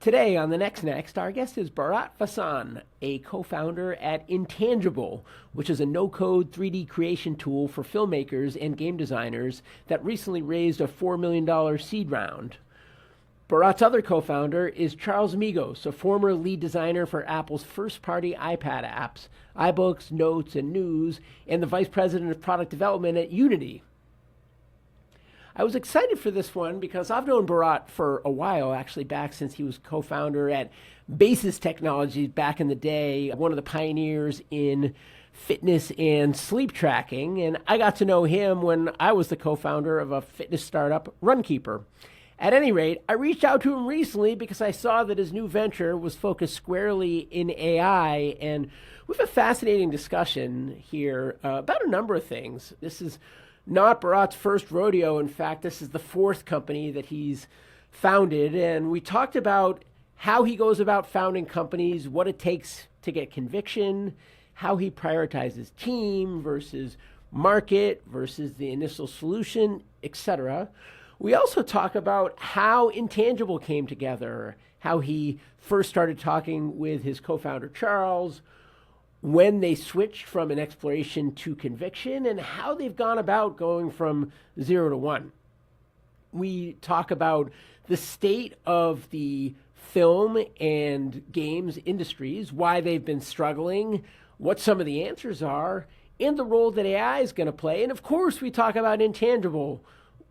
Today on the Next, our guest is Bharat Vasan, a co-founder at Intangible, which is a no-code 3D creation tool for filmmakers and game designers that recently raised a $4 million seed round. Bharat's other co-founder is Charles Migos, a former lead designer for Apple's first-party iPad apps, iBooks, Notes, and News, and the vice president of product development at Unity. I was excited for this one because I've known Bharat for a while, actually back since he was co-founder at Basis Technologies back in the day, one of the pioneers in fitness and sleep tracking. And I got to know him when I was the co-founder of a fitness startup, Runkeeper. At any rate, I reached out to him recently because I saw that his new venture was focused squarely in AI, and we have a fascinating discussion here about a number of things. This is not Bharat's first rodeo. In fact, this is the fourth company that he's founded. And we talked about how he goes about founding companies, what it takes to get conviction, how he prioritizes team versus market versus the initial solution, etc. We also talk about how Intangible came together, how he first started talking with his co-founder, Charles, when they switched from an exploration to conviction, and how they've gone about going from 0 to 1. We talk about the state of the film and games industries, why they've been struggling, what some of the answers are, and the role that AI is going to play. And of course, we talk about Intangible,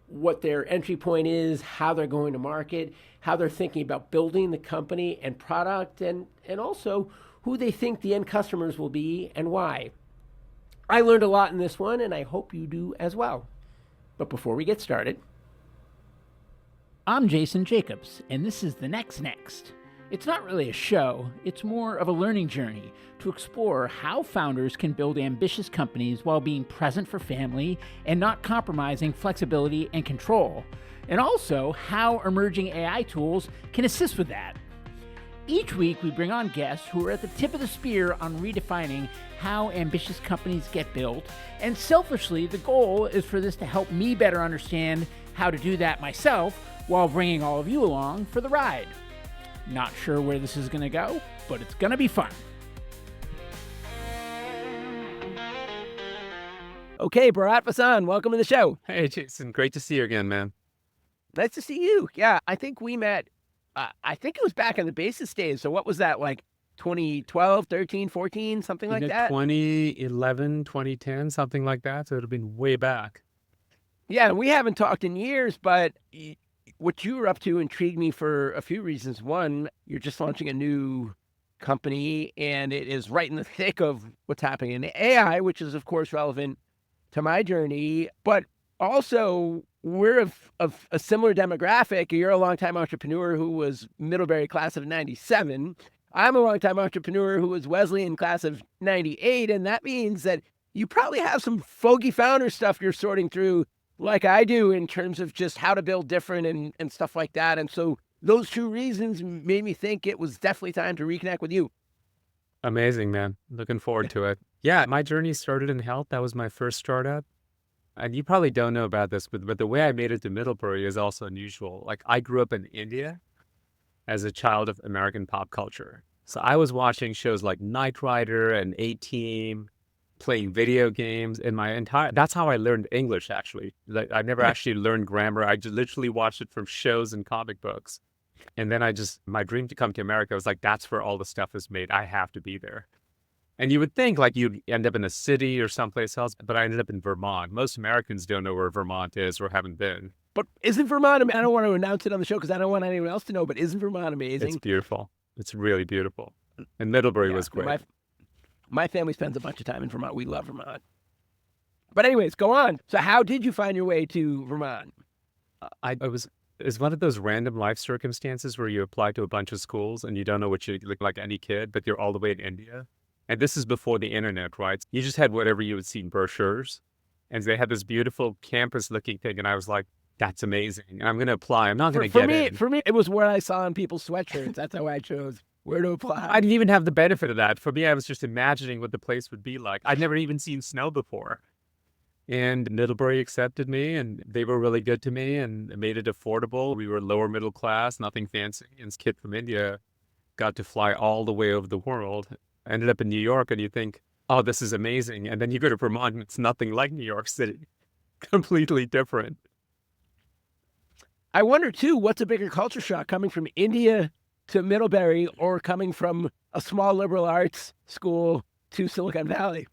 what their entry point is, how they're going to market, how they're thinking about building the company and product, and also who they think the end customers will be and why. I learned a lot in this one, and I hope you do as well. But before we get started, I'm Jason Jacobs, and this is the Next. It's not really a show, it's more of a learning journey to explore how founders can build ambitious companies while being present for family and not compromising flexibility and control, and also how emerging AI tools can assist with that. Each week, we bring on guests who are at the tip of the spear on redefining how ambitious companies get built, and selfishly, the goal is for this to help me better understand how to do that myself while bringing all of you along for the ride. Not sure where this is going to go, but it's going to be fun. Okay, Bharat Vasan, welcome to the show. Hey, Jason. Great to see you again, man. Nice to see you. Yeah, I think we met, I think it was back in the Basis days. So what was that, like 2012, 13, 14, something like that? 2011, 2010, something like that. So it'd have been way back. Yeah, we haven't talked in years, but what you were up to intrigued me for a few reasons. One, you're just launching a new company, and it is right in the thick of what's happening in AI, which is, of course, relevant to my journey. But also, we're of a similar demographic. You're a longtime entrepreneur who was Middlebury class of 97. I'm a longtime entrepreneur who was Wesleyan class of 98. And that means that you probably have some fogey founder stuff you're sorting through, like I do, in terms of just how to build different and stuff like that. And so those two reasons made me think it was definitely time to reconnect with you. Amazing, man. Looking forward to it. Yeah, my journey started in health. That was my first startup. And you probably don't know about this, but the way I made it to Middlebury is also unusual. Like, I grew up in India as a child of American pop culture. So I was watching shows like Knight Rider and A-Team, playing video games in that's how I learned English, actually. Like, I never actually learned grammar. I just literally watched it from shows and comic books. And then my dream to come to America was like, that's where all the stuff is made. I have to be there. And you would think like you'd end up in a city or someplace else, but I ended up in Vermont. Most Americans don't know where Vermont is or haven't been. But isn't Vermont, I don't want to announce it on the show because I don't want anyone else to know, but isn't Vermont amazing? It's beautiful. It's really beautiful. And Middlebury was great. My family spends a bunch of time in Vermont. We love Vermont. But anyways, go on. So how did you find your way to Vermont? It's one of those random life circumstances where you apply to a bunch of schools and you don't know what you look like any kid, but you're all the way in India. And this is before the internet, right? You just had whatever you would see in brochures. And they had this beautiful campus-looking thing. And I was like, that's amazing. And I'm going to apply. I'm not going to get in. For me, it was what I saw in people's sweatshirts. That's how I chose where to apply. I didn't even have the benefit of that. For me, I was just imagining what the place would be like. I'd never even seen snow before. And Middlebury accepted me, and they were really good to me and made it affordable. We were lower middle class, nothing fancy. And this kid from India got to fly all the way over the world. I ended up in New York, and you think, oh, this is amazing. And then you go to Vermont, and it's nothing like New York City. Completely different. I wonder too, what's a bigger culture shock, coming from India to Middlebury or coming from a small liberal arts school to Silicon Valley?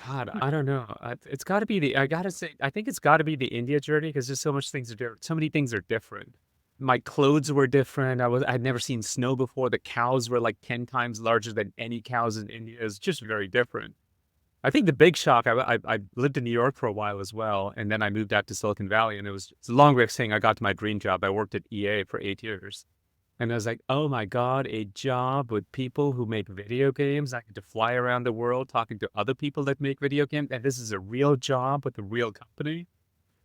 God, I don't know. It's got to be I gotta say, I think it's got to be the India journey because there's so much things are different. So many things are different. My clothes were different. I'd never seen snow before. The cows were like 10 times larger than any cows in India. It's just very different. I think the big shock, I lived in New York for a while as well. And then I moved out to Silicon Valley, and it's a long way of saying I got to my dream job. I worked at EA for 8 years. And I was like, oh my God, a job with people who make video games. I get to fly around the world talking to other people that make video games. And this is a real job with a real company.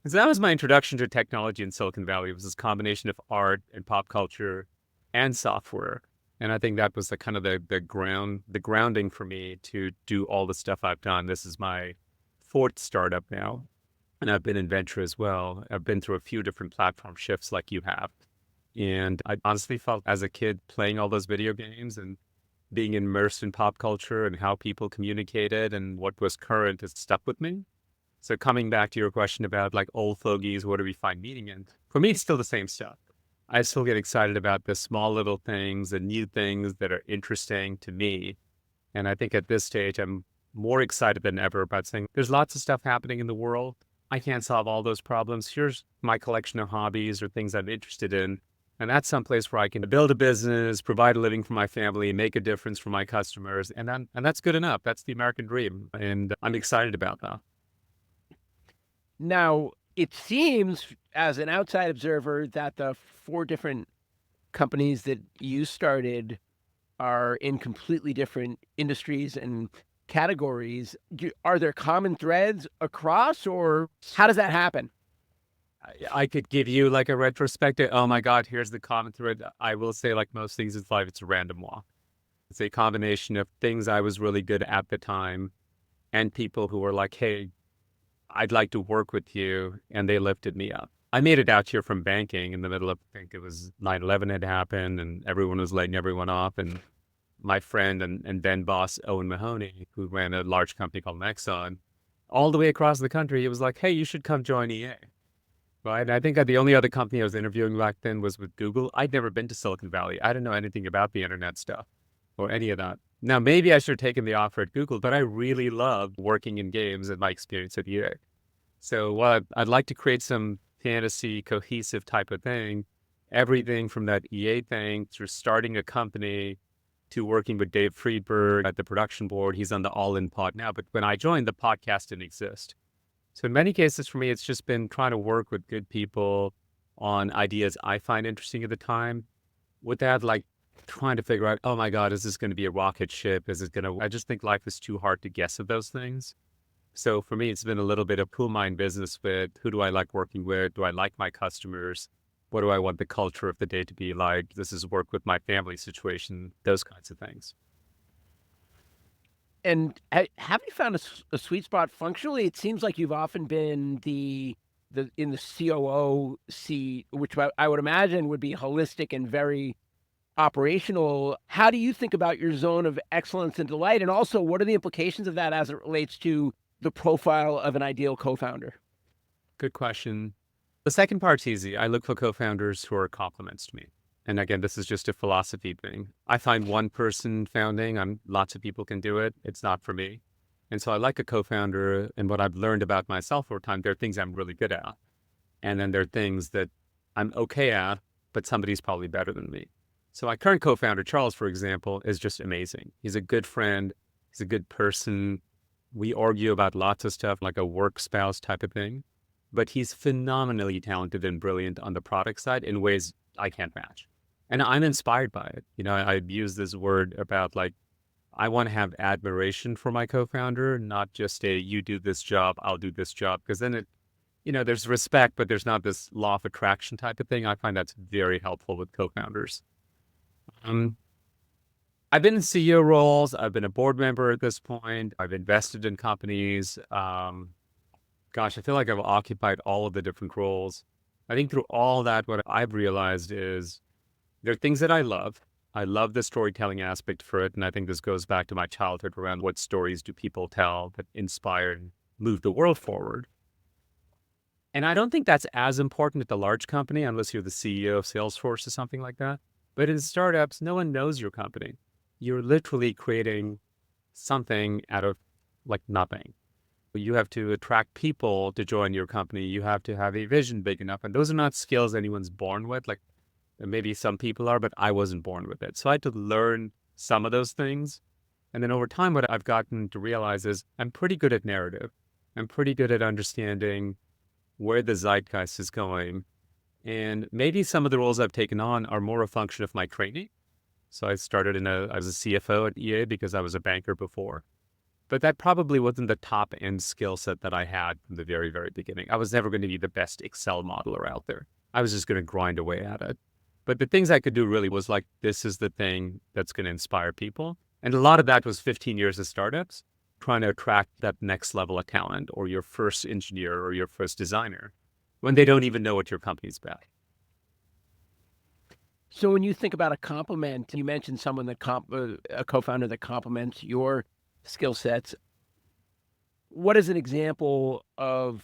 And so that was my introduction to technology in Silicon Valley. It was this combination of art and pop culture and software. And I think that was the kind of the grounding for me to do all the stuff I've done. This is my fourth startup now. And I've been in venture as well. I've been through a few different platform shifts like you have. And I honestly felt as a kid playing all those video games and being immersed in pop culture and how people communicated and what was current has stuck with me. So coming back to your question about like old fogies, what do we find meaning in? For me, it's still the same stuff. I still get excited about the small little things, the new things that are interesting to me. And I think at this stage, I'm more excited than ever about saying there's lots of stuff happening in the world. I can't solve all those problems. Here's my collection of hobbies or things I'm interested in. And that's someplace where I can build a business, provide a living for my family, make a difference for my customers. And that's good enough. That's the American dream. And I'm excited about that. Now, it seems, as an outside observer, that the four different companies that you started are in completely different industries and categories. Are there common threads across, or how does that happen? I could give you like a retrospective. Oh my God, here's the common thread. I will say, like most things in life, it's a random walk. It's a combination of things I was really good at the time and people who were like, hey, I'd like to work with you. And they lifted me up. I made it out here from banking in the middle of, I think it was 9/11 had happened and everyone was letting everyone off. And my friend and then boss, Owen Mahoney, who ran a large company called Nexon, all the way across the country, he was like, hey, you should come join EA. Right. And I think the only other company I was interviewing back then was with Google. I'd never been to Silicon Valley. I didn't know anything about the internet stuff or any of that. Now, maybe I should have taken the offer at Google, but I really loved working in games and my experience at EA. So while I'd like to create some fantasy, cohesive type of thing, everything from that EA thing through starting a company to working with Dave Friedberg at the production board. He's on the All In Pod now. But when I joined, the podcast didn't exist. So in many cases for me, it's just been trying to work with good people on ideas I find interesting at the time without like trying to figure out, oh my God, is this going to be a rocket ship? Is it going to, I just think life is too hard to guess of those things. So for me, it's been a little bit of cool mind business with who do I like working with? Do I like my customers? What do I want the culture of the day to be like? This is work with my family situation, those kinds of things. And have you found a sweet spot functionally? It seems like you've often been the in the COO seat, which I would imagine would be holistic and very operational. How do you think about your zone of excellence and delight? And also, what are the implications of that as it relates to the profile of an ideal co-founder? Good question. The second part's easy. I look for co-founders who are complements to me. And again, this is just a philosophy thing. I find one person founding, lots of people can do it. It's not for me. And so I like a co-founder, and what I've learned about myself over time, there are things I'm really good at. And then there are things that I'm okay at, but somebody's probably better than me. So my current co-founder, Charles, for example, is just amazing. He's a good friend. He's a good person. We argue about lots of stuff, like a work spouse type of thing. But he's phenomenally talented and brilliant on the product side in ways I can't match. And I'm inspired by it. You know, I've used this word about like, I want to have admiration for my co-founder, not just a, you do this job, I'll do this job. Because then it, you know, there's respect, but there's not this law of attraction type of thing. I find that's very helpful with co-founders. I've been in CEO roles. I've been a board member at this point. I've invested in companies. Gosh, I feel like I've occupied all of the different roles. I think through all that, what I've realized is there are things that I love. I love the storytelling aspect for it. And I think this goes back to my childhood around what stories do people tell that inspire and move the world forward. And I don't think that's as important at the large company unless you're the CEO of Salesforce or something like that. But in startups, no one knows your company. You're literally creating something out of like nothing. You have to attract people to join your company. You have to have a vision big enough. And those are not skills anyone's born with. Like maybe some people are, but I wasn't born with it. So I had to learn some of those things. And then over time, what I've gotten to realize is I'm pretty good at narrative. I'm pretty good at understanding where the zeitgeist is going. And maybe some of the roles I've taken on are more a function of my training. So I started I was a CFO at EA because I was a banker before. But that probably wasn't the top end skill set that I had from the very, very beginning. I was never going to be the best Excel modeler out there. I was just going to grind away at it. But the things I could do really was like, this is the thing that's going to inspire people. And a lot of that was 15 years of startups, trying to attract that next level of talent or your first engineer or your first designer when they don't even know what your company's about. So when you think about a compliment, you mentioned someone that a co-founder that complements your skill sets. What is an example of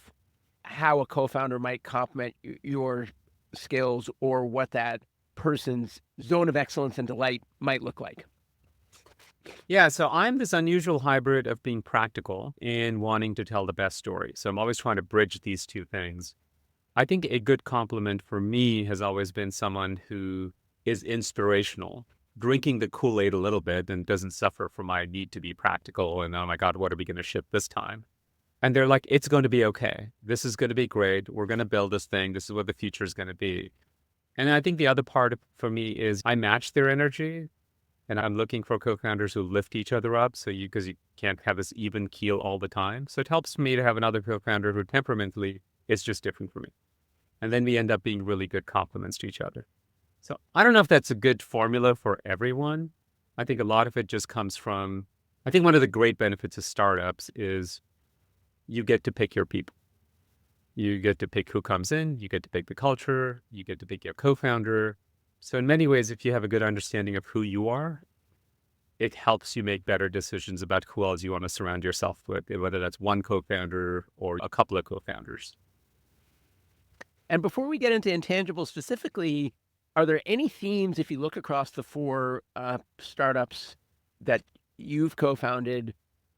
how a co-founder might complement your skills, or what that person's zone of excellence and delight might look like? Yeah, so I'm this unusual hybrid of being practical and wanting to tell the best story. So I'm always trying to bridge these two things. I think a good compliment for me has always been someone who is inspirational, drinking the Kool-Aid a little bit and doesn't suffer from my need to be practical and, oh my God, what are we going to ship this time? And they're like, it's going to be okay. This is going to be great. We're going to build this thing. This is what the future is going to be. And I think the other part for me is I match their energy. And I'm looking for co-founders who lift each other up. So because you can't have this even keel all the time. So it helps me to have another co-founder who temperamentally is just different from me. And then we end up being really good complements to each other. So I don't know if that's a good formula for everyone. I think a lot of it just comes from, I think one of the great benefits of startups is you get to pick your people. You get to pick who comes in, you get to pick the culture, you get to pick your co-founder. So in many ways, if you have a good understanding of who you are, it helps you make better decisions about who else you want to surround yourself with, whether that's one co-founder or a couple of co-founders. And before we get into Intangible specifically, are there any themes, if you look across the four startups that you've co-founded,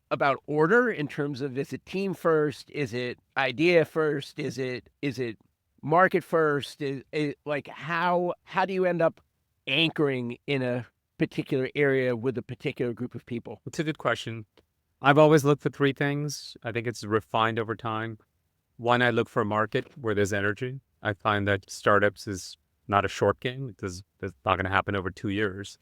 about order in terms of, is it team first? Is it idea first? Is it market first? Like how do you end up anchoring in a particular area with a particular group of people? It's a good question. I've always looked for three things. I think it's refined over time. One, I look for a market where there's energy. I find that startups is not a short game because it's not going to happen over 2 years.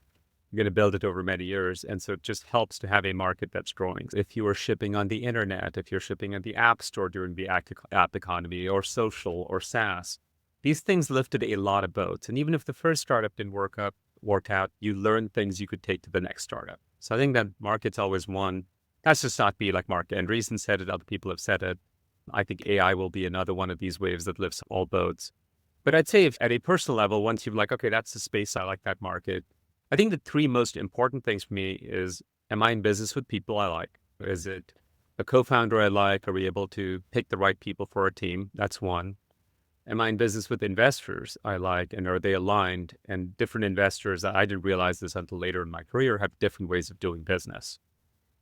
You're going to build it over many years. And so it just helps to have a market that's growing. If you are shipping on the internet, if you're shipping at the app store during the app economy or social or SaaS, these things lifted a lot of boats. And even if the first startup didn't work out, you learned things you could take to the next startup. So I think that market's always one. That's just not me like Mark Andreessen said it. Other people have said it. I think AI will be another one of these waves that lifts all boats. But I'd say if at a personal level, once you're like, okay, that's the space, I like that market. I think the three most important things for me is, am I in business with people I like? Is it a co-founder I like? Are we able to pick the right people for our team? That's one. Am I in business with investors I like, and are they aligned? And different investors, I didn't realize this until later in my career, have different ways of doing business.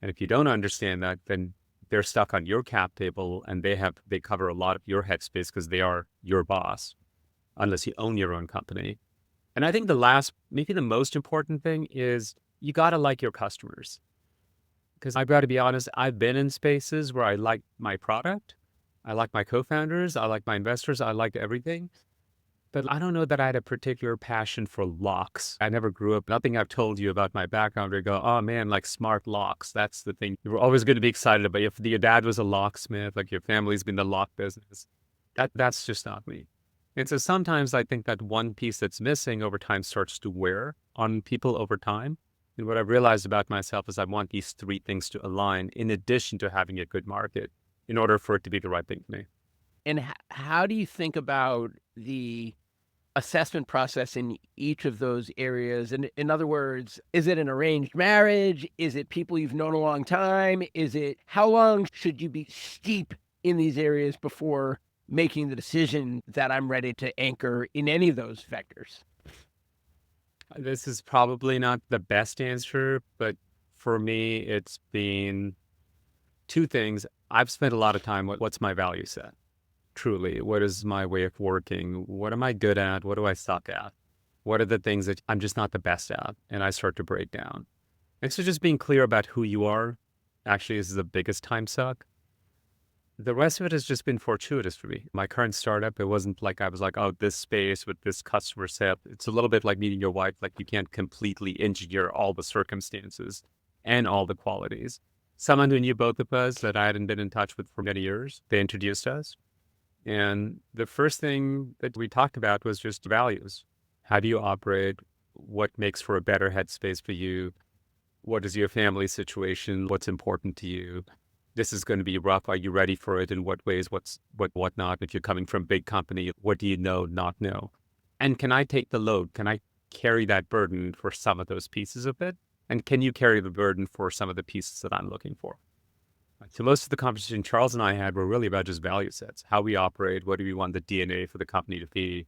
And if you don't understand that, then they're stuck on your cap table and they cover a lot of your headspace because they are your boss, unless you own your own company. And I think the last, maybe the most important thing is you got to like your customers. Because I've got to be honest, I've been in spaces where I like my product, I like my co-founders, I like my investors, I liked everything. But I don't know that I had a particular passion for locks. I never grew up, nothing I've told you about my background where you go, oh man, like smart locks, that's the thing. You were always going to be excited about. If your dad was a locksmith, like your family's been in the lock business, that's just not me. And so sometimes I think that one piece that's missing over time starts to wear on people over time. And what I've realized about myself is I want these three things to align in addition to having a good market. in order for it to be the right thing for me. And how do you think about the assessment process in each of those areas? And in other words, is it an arranged marriage? Is it people you've known a long time? Is it how long should you be steep in these areas before making the decision that I'm ready to anchor in any of those vectors? This is probably not the best answer, but for me, it's been two things. I've spent a lot of time with what's my value set? Truly, what is my way of working? What am I good at? What do I suck at? What are the things that I'm just not the best at? And I start to break down. And so just being clear about who you are actually is the biggest time suck. The rest of it has just been fortuitous for me. My current startup, it wasn't like I was like, oh, this space with this customer set. It's a little bit like meeting your wife. Like you can't completely engineer all the circumstances and all the qualities. Someone who knew both of us that I hadn't been in touch with for many years, they introduced us. And the first thing that we talked about was just values. How do you operate? What makes for a better headspace for you? What is your family situation? What's important to you? This is going to be rough. Are you ready for it? In what ways? What not? If you're coming from a big company, what do you know, not know? And can I take the load? Can I carry that burden for some of those pieces of it? And can you carry the burden for some of the pieces that I'm looking for? So most of the conversation Charles and I had were really about just value sets, how we operate, what do we want the DNA for the company to be?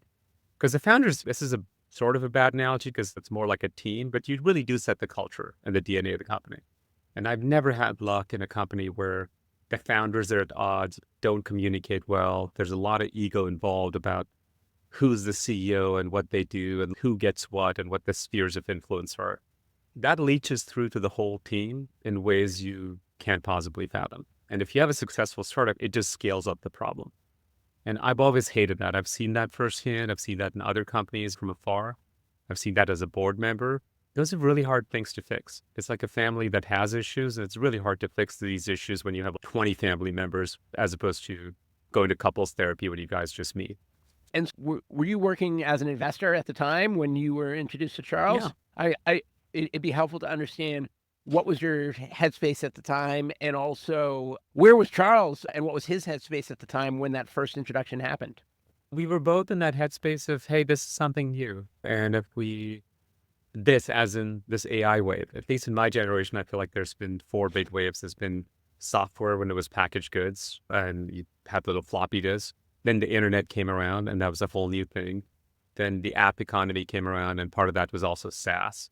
Because the founders, this is a sort of a bad analogy because it's more like a team, but you really do set the culture and the DNA of the company. And I've never had luck in a company where the founders are at odds, don't communicate well. There's a lot of ego involved about who's the CEO and what they do and who gets what and what the spheres of influence are. That leaches through to the whole team in ways you can't possibly fathom. And if you have a successful startup, it just scales up the problem. And I've always hated that. I've seen that firsthand. I've seen that in other companies from afar. I've seen that as a board member. Those are really hard things to fix. It's like a family that has issues. And it's really hard to fix these issues when you have 20 family members, as opposed to going to couples therapy when you guys just meet. And were you working as an investor at the time when you were introduced to Charles? Yeah. It'd be helpful to understand what was your headspace at the time, and also where was Charles and what was his headspace at the time when that first introduction happened? We were both in that headspace of, hey, this is something new. And if this as in this AI wave, at least in my generation, I feel like there's been four big waves. There's been software when it was packaged goods and you had little floppy disks. Then the internet came around and that was a whole new thing. Then the app economy came around and part of that was also SaaS.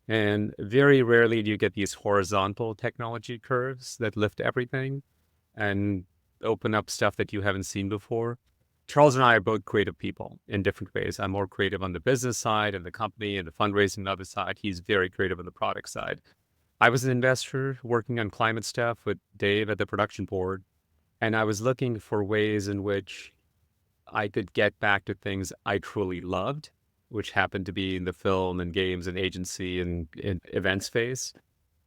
And very rarely do you get these horizontal technology curves that lift everything and open up stuff that you haven't seen before. Charles and I are both creative people in different ways. I'm more creative on the business side and the company and the fundraising on the other side. He's very creative on the product side. I was an investor working on climate stuff with Dave at the production board. And I was looking for ways in which I could get back to things I truly loved, which happened to be in the film and games and agency and event space.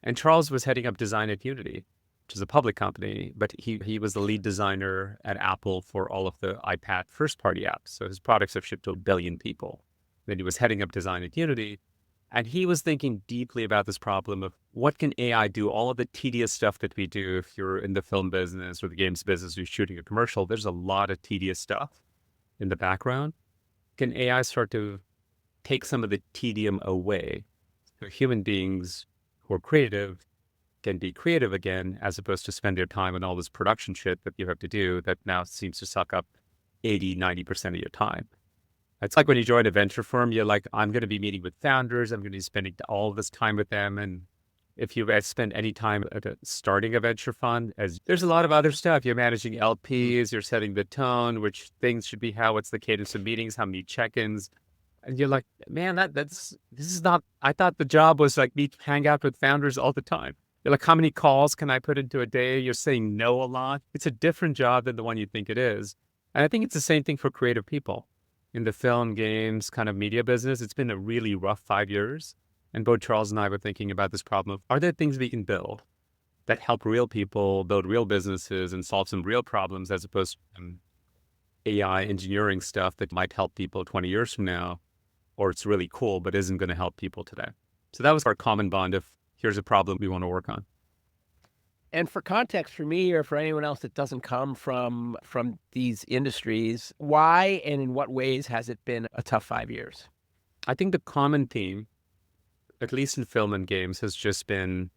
And Charles was heading up design at Unity, which is a public company, but he was the lead designer at Apple for all of the iPad first-party apps. So his products have shipped to 1 billion people. Then he was heading up design at Unity, and he was thinking deeply about this problem of what can AI do? All of the tedious stuff that we do if you're in the film business or the games business, you're shooting a commercial, there's a lot of tedious stuff in the background. Can AI start to take some of the tedium away so human beings who are creative can be creative again, as opposed to spend their time on all this production shit that you have to do that now seems to suck up 80, 90% of your time. It's like when you join a venture firm, you're like, I'm going to be meeting with founders. I'm going to be spending all this time with them. And if you spend any time at starting a venture fund, as there's a lot of other stuff. You're managing LPs, you're setting the tone, which things should be, what's the cadence of meetings, how many check-ins. And you're like, man, this is not, I thought the job was like me hang out with founders all the time. You're like, how many calls can I put into a day? You're saying no a lot. It's a different job than the one you think it is. And I think it's the same thing for creative people. In the film, games, kind of media business, it's been a really rough 5 years. And both Charles and I were thinking about this problem of, are there things we can build that help real people build real businesses and solve some real problems, as opposed to AI engineering stuff that might help people 20 years from now, or it's really cool, but isn't going to help people today. So that was our common bond of, here's a problem we want to work on. And for context, for me or for anyone else that doesn't come from these industries, why and in what ways has it been a tough 5 years? I think the common theme, at least in film and games, has just been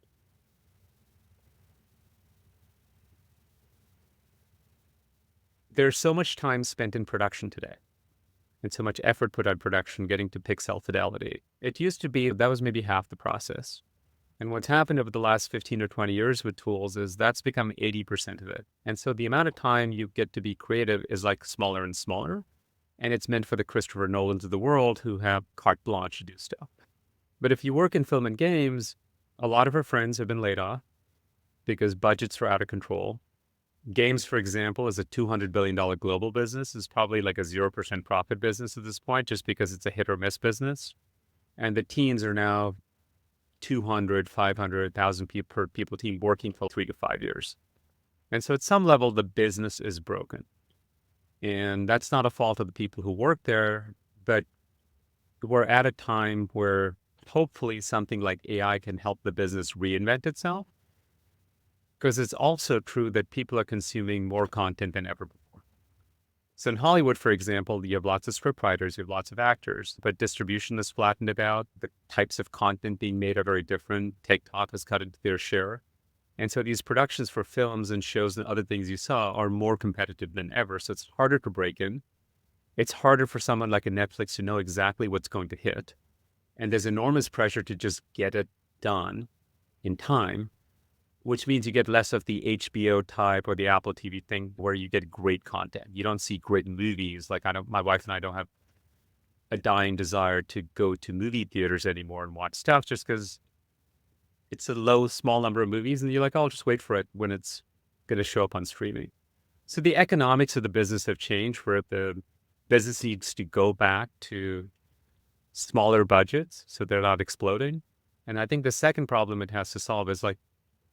there's so much time spent in production today and so much effort put on production getting to pixel fidelity. It used to be that was maybe half the process. And what's happened over the last 15 or 20 years with tools is that's become 80% of it. And so the amount of time you get to be creative is like smaller and smaller. And it's meant for the Christopher Nolans of the world who have carte blanche to do stuff. But if you work in film and games, a lot of our friends have been laid off because budgets are out of control. Games, for example, is a $200 billion global business. It's probably like a 0% profit business at this point, just because it's a hit or miss business. And the teams are now 200, 500,000 people per people team working for 3 to 5 years. And so at some level, the business is broken. And that's not a fault of the people who work there, but we're at a time where hopefully something like AI can help the business reinvent itself. Because it's also true that people are consuming more content than ever before. So in Hollywood, for example, you have lots of script writers, you have lots of actors, but distribution is flattened out. The types of content being made are very different. TikTok has cut into their share. And so these productions for films and shows and other things you saw are more competitive than ever. So it's harder to break in. It's harder for someone like a Netflix to know exactly what's going to hit. And there's enormous pressure to just get it done in time, which means you get less of the HBO type or the Apple TV thing where you get great content. You don't see great movies. Like my wife and I don't have a dying desire to go to movie theaters anymore and watch stuff just because it's a small number of movies. And you're like, oh, I'll just wait for it when it's going to show up on streaming. So the economics of the business have changed where the business needs to go back to smaller budgets so they're not exploding. And I think the second problem it has to solve is like,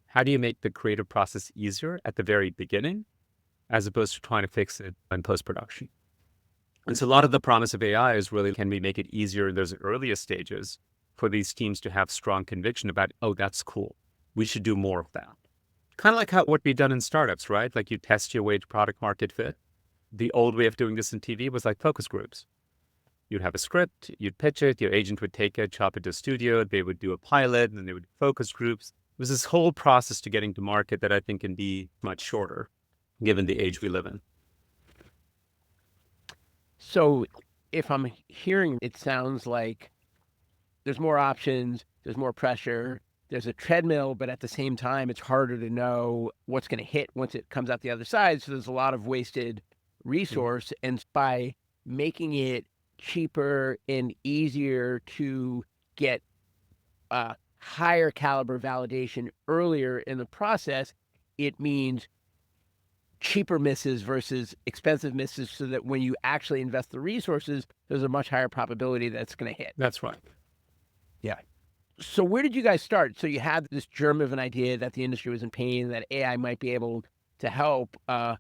how do you make the creative process easier at the very beginning as opposed to trying to fix it in post-production? And so a lot of the promise of AI is really, can we make it easier in those earliest stages for these teams to have strong conviction about, oh, that's cool. We should do more of that. Kind of like what we've done in startups, right? Like you test your way to product market fit. The old way of doing this in TV was like focus groups. You'd have a script, you'd pitch it, your agent would take it, chop it to a studio, they would do a pilot, and then they would do focus groups. It was this whole process to getting to market that I think can be much shorter, given the age we live in. So if I'm hearing, it sounds like there's more options, there's more pressure, there's a treadmill, but at the same time, it's harder to know what's going to hit once it comes out the other side. So there's a lot of wasted resource. And by making it cheaper and easier to get higher caliber validation earlier in the process, it means cheaper misses versus expensive misses, so that when you actually invest the resources, there's a much higher probability that it's going to hit. That's right. Yeah. So where did you guys start? So you had this germ of an idea that the industry was in pain, that AI might be able to help. How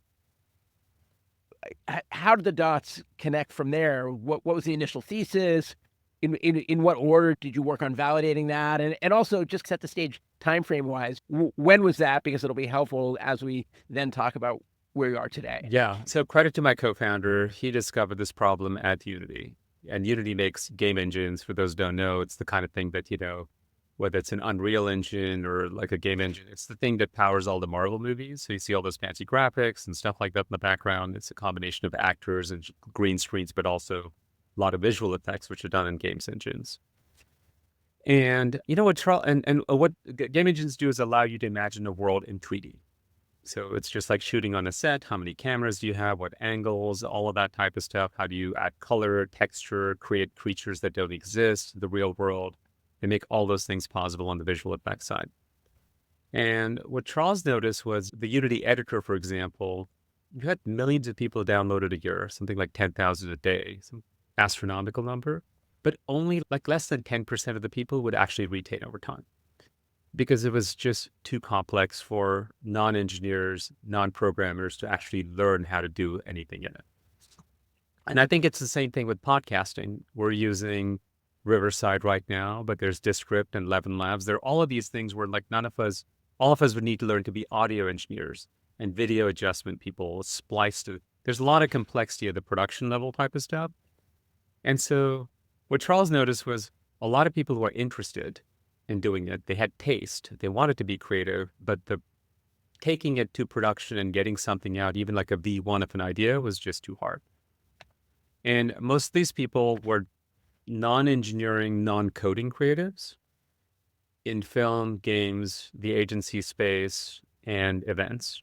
did the dots connect from there? What was the initial thesis? In what order did you work on validating that? And also just set the stage time frame wise. When was that? Because it'll be helpful as we then talk about where you are today. Yeah. So credit to my co-founder. He discovered this problem at Unity. And Unity makes game engines. For those who don't know, it's the kind of thing that, whether it's an Unreal Engine or like a game engine, it's the thing that powers all the Marvel movies. So you see all those fancy graphics and stuff like that in the background. It's a combination of actors and green screens, but also a lot of visual effects, which are done in games engines. And you know what, Charles, and what game engines do is allow you to imagine a world in 3D. So it's just like shooting on a set. How many cameras do you have? What angles? All of that type of stuff. How do you add color, texture, create creatures that don't exist in the real world? They make all those things possible on the visual effects side. And what Charles noticed was the Unity editor, for example, you had millions of people download it a year, something like 10,000 a day, some astronomical number, but only like less than 10% of the people would actually retain over time, because it was just too complex for non-engineers, non-programmers to actually learn how to do anything in it. And I think it's the same thing with podcasting. We're using Riverside right now, but there's Descript and Levin Labs. There are all of these things where like none of us all of us would need to learn to be audio engineers and video adjustment people, splice to. There's a lot of complexity at the production level type of stuff. And so what Charles noticed was a lot of people who are interested in doing it, they had taste, they wanted to be creative, but the taking it to production and getting something out, even like a V1 of an idea, was just too hard. And most of these people were non-engineering, non-coding creatives in film, games, the agency space, and events.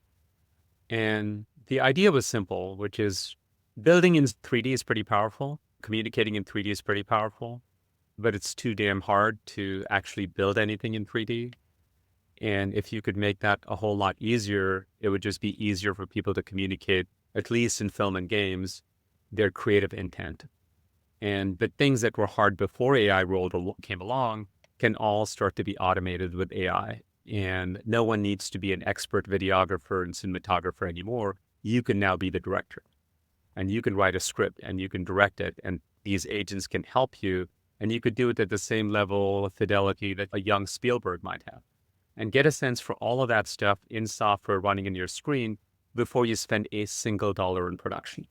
And the idea was simple, which is building in 3D is pretty powerful. Communicating in 3D is pretty powerful, but it's too damn hard to actually build anything in 3D. And if you could make that a whole lot easier, it would just be easier for people to communicate, at least in film and games, their creative intent. And the things that were hard before AI came along can all start to be automated with AI. And no one needs to be an expert videographer and cinematographer anymore. You can now be the director. And you can write a script and you can direct it. And these agents can help you. And you could do it at the same level of fidelity that a young Spielberg might have. And get a sense for all of that stuff in software running in your screen before you spend a single dollar in production.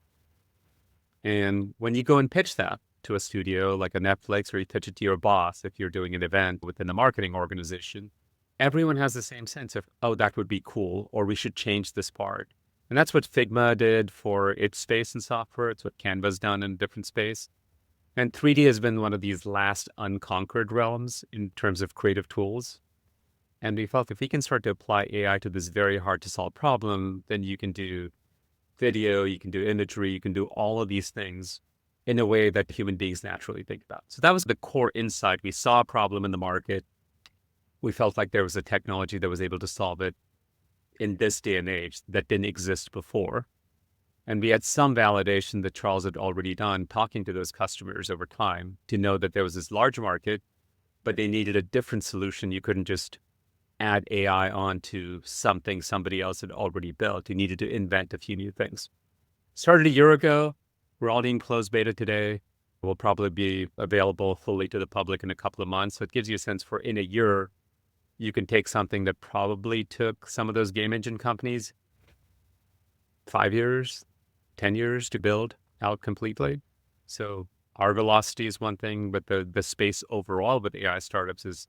And when you go and pitch that to a studio like a Netflix, or you pitch it to your boss if you're doing an event within the marketing organization, everyone has the same sense of, oh, that would be cool, or we should change this part. And that's what Figma did for its space in software. It's what Canva's done in a different space. And 3D has been one of these last unconquered realms in terms of creative tools. And we felt if we can start to apply AI to this very hard to solve problem, then you can do video, you can do imagery, you can do all of these things in a way that human beings naturally think about. So that was the core insight. We saw a problem in the market. We felt like there was a technology that was able to solve it in this day and age that didn't exist before. And we had some validation that Charles had already done talking to those customers over time to know that there was this large market, but they needed a different solution. You couldn't just add AI onto something somebody else had already built. You needed to invent a few new things. Started a year ago. We're all in closed beta today. Will probably be available fully to the public in a couple of months. So it gives you a sense for in a year, you can take something that probably took some of those game engine companies 5 years, 10 years to build out completely. So our velocity is one thing, but the space overall with AI startups is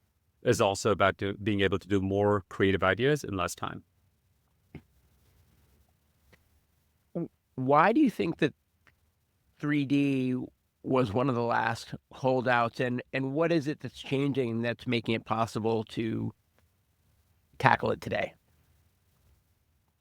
also about being able to do more creative ideas in less time. Why do you think that 3D was one of the last holdouts, and what is it that's changing that's making it possible to tackle it today?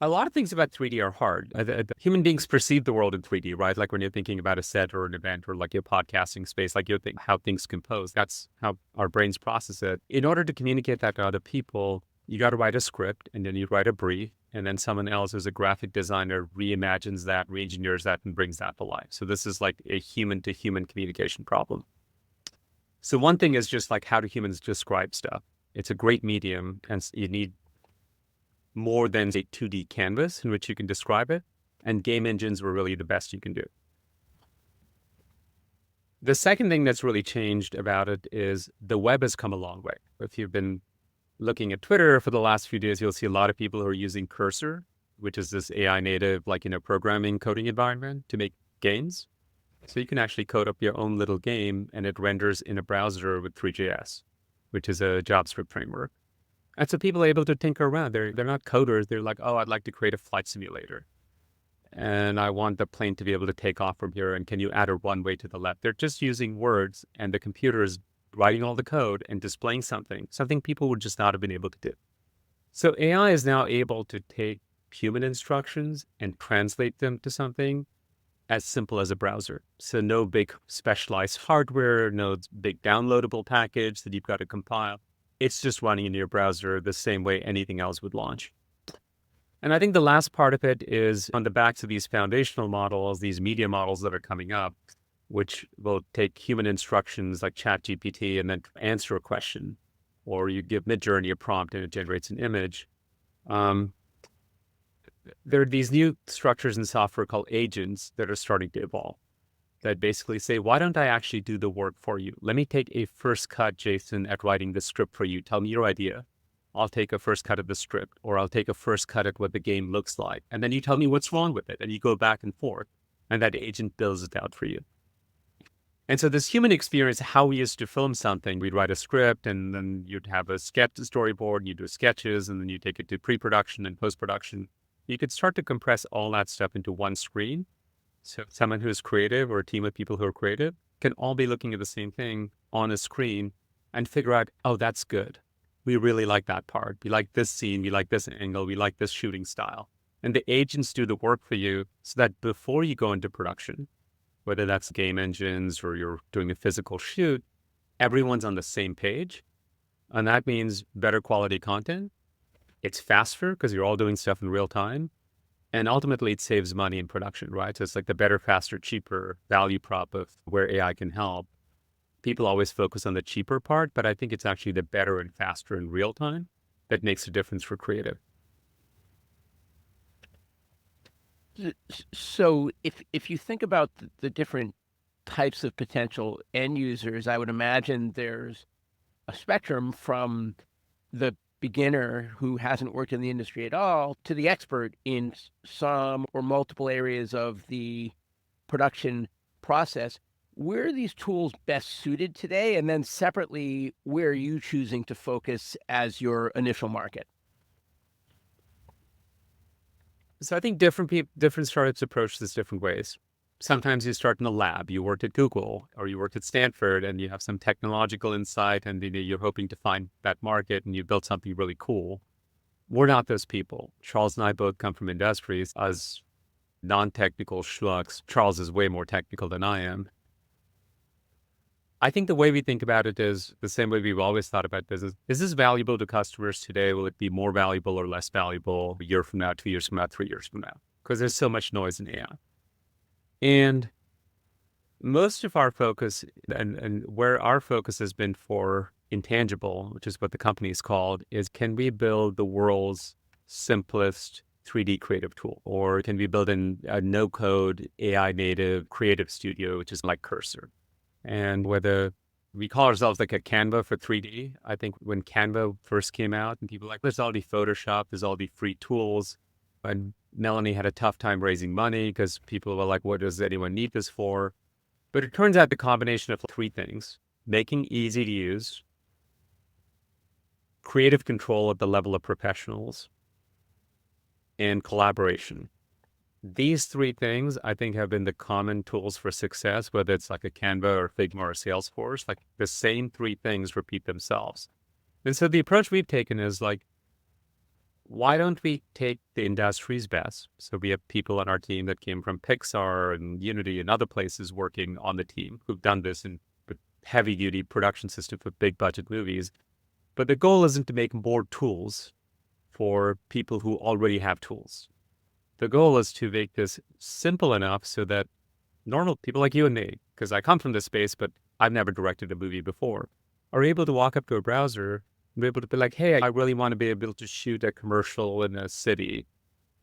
A lot of things about 3D are hard. Human beings perceive the world in 3D, right? Like when you're thinking about a set or an event or like your podcasting space, like you think how things compose. That's how our brains process it. In order to communicate that to other people, you got to write a script and then you write a brief, and then someone else who's a graphic designer reimagines that, re-engineers that, and brings that to life. So this is like a human to human communication problem. So one thing is just like, how do humans describe stuff? It's a great medium, and you need more than a 2D canvas in which you can describe it. And game engines were really the best you can do. The second thing that's really changed about it is the web has come a long way. If you've been looking at Twitter for the last few days, you'll see a lot of people who are using Cursor, which is this AI native, like, programming coding environment to make games. So you can actually code up your own little game and it renders in a browser with Three.js, which is a JavaScript framework. And so people are able to tinker around. They're not coders. They're like, oh, I'd like to create a flight simulator. And I want the plane to be able to take off from here. And can you add a runway to the left? They're just using words, and the computer is writing all the code and displaying something people would just not have been able to do. So AI is now able to take human instructions and translate them to something as simple as a browser. So no big specialized hardware, no big downloadable package that you've got to compile. It's just running in your browser the same way anything else would launch. And I think the last part of it is on the backs of these foundational models, these media models that are coming up, which will take human instructions like ChatGPT and then answer a question, or you give Midjourney a prompt and it generates an image. There are these new structures in software called agents that are starting to evolve that basically say, why don't I actually do the work for you? Let me take a first cut, Jason, at writing the script for you. Tell me your idea. I'll take a first cut at the script, or I'll take a first cut at what the game looks like. And then you tell me what's wrong with it. And you go back and forth. And that agent builds it out for you. And so this human experience, how we used to film something, we'd write a script and then you'd have a sketch storyboard, and you do sketches, and then you take it to pre-production and post-production. You could start to compress all that stuff into one screen. So someone who's creative or a team of people who are creative can all be looking at the same thing on a screen and figure out, oh, that's good. We really like that part. We like this scene. We like this angle. We like this shooting style. And the agents do the work for you so that before you go into production, whether that's game engines or you're doing a physical shoot, everyone's on the same page. And that means better quality content. It's faster because you're all doing stuff in real time. And ultimately, it saves money in production, right? So it's like the better, faster, cheaper value prop of where AI can help. People always focus on the cheaper part, but I think it's actually the better and faster in real time that makes a difference for creative. So if you think about the different types of potential end users, I would imagine there's a spectrum from the beginner who hasn't worked in the industry at all to the expert in some or multiple areas of the production process. Where are these tools best suited today? And then separately, where are you choosing to focus as your initial market? So I think different startups approach this different ways. Sometimes you start in a lab. You worked at Google or you worked at Stanford and you have some technological insight and you're hoping to find that market and you built something really cool. We're not those people. Charles and I both come from industries as non-technical schlucks. Charles is way more technical than I am. I think the way we think about it is the same way we've always thought about business. Is this valuable to customers today? Will it be more valuable or less valuable a year from now, 2 years from now, 3 years from now? Because there's so much noise in AI. And most of our focus and where our focus has been for Intangible, which is what the company is called, is can we build the world's simplest 3D creative tool? Or can we build a no-code AI native creative studio, which is like Cursor? And whether we call ourselves like a Canva for 3D. I think when Canva first came out and people were like, there's already Photoshop, there's all these free tools. And Melanie had a tough time raising money because people were like, what does anyone need this for? But it turns out the combination of three things: making easy to use, creative control at the level of professionals, and collaboration. These three things, I think, have been the common tools for success, whether it's like a Canva or Figma or Salesforce. Like the same three things repeat themselves. And so the approach we've taken is like, why don't we take the industry's best? So we have people on our team that came from Pixar and Unity and other places working on the team who've done this in heavy duty production system for big budget movies. But the goal isn't to make more tools for people who already have tools. The goal is to make this simple enough so that normal people like you and me, because I come from this space, but I've never directed a movie before, are able to walk up to a browser and be able to be like, hey, I really want to be able to shoot a commercial in a city.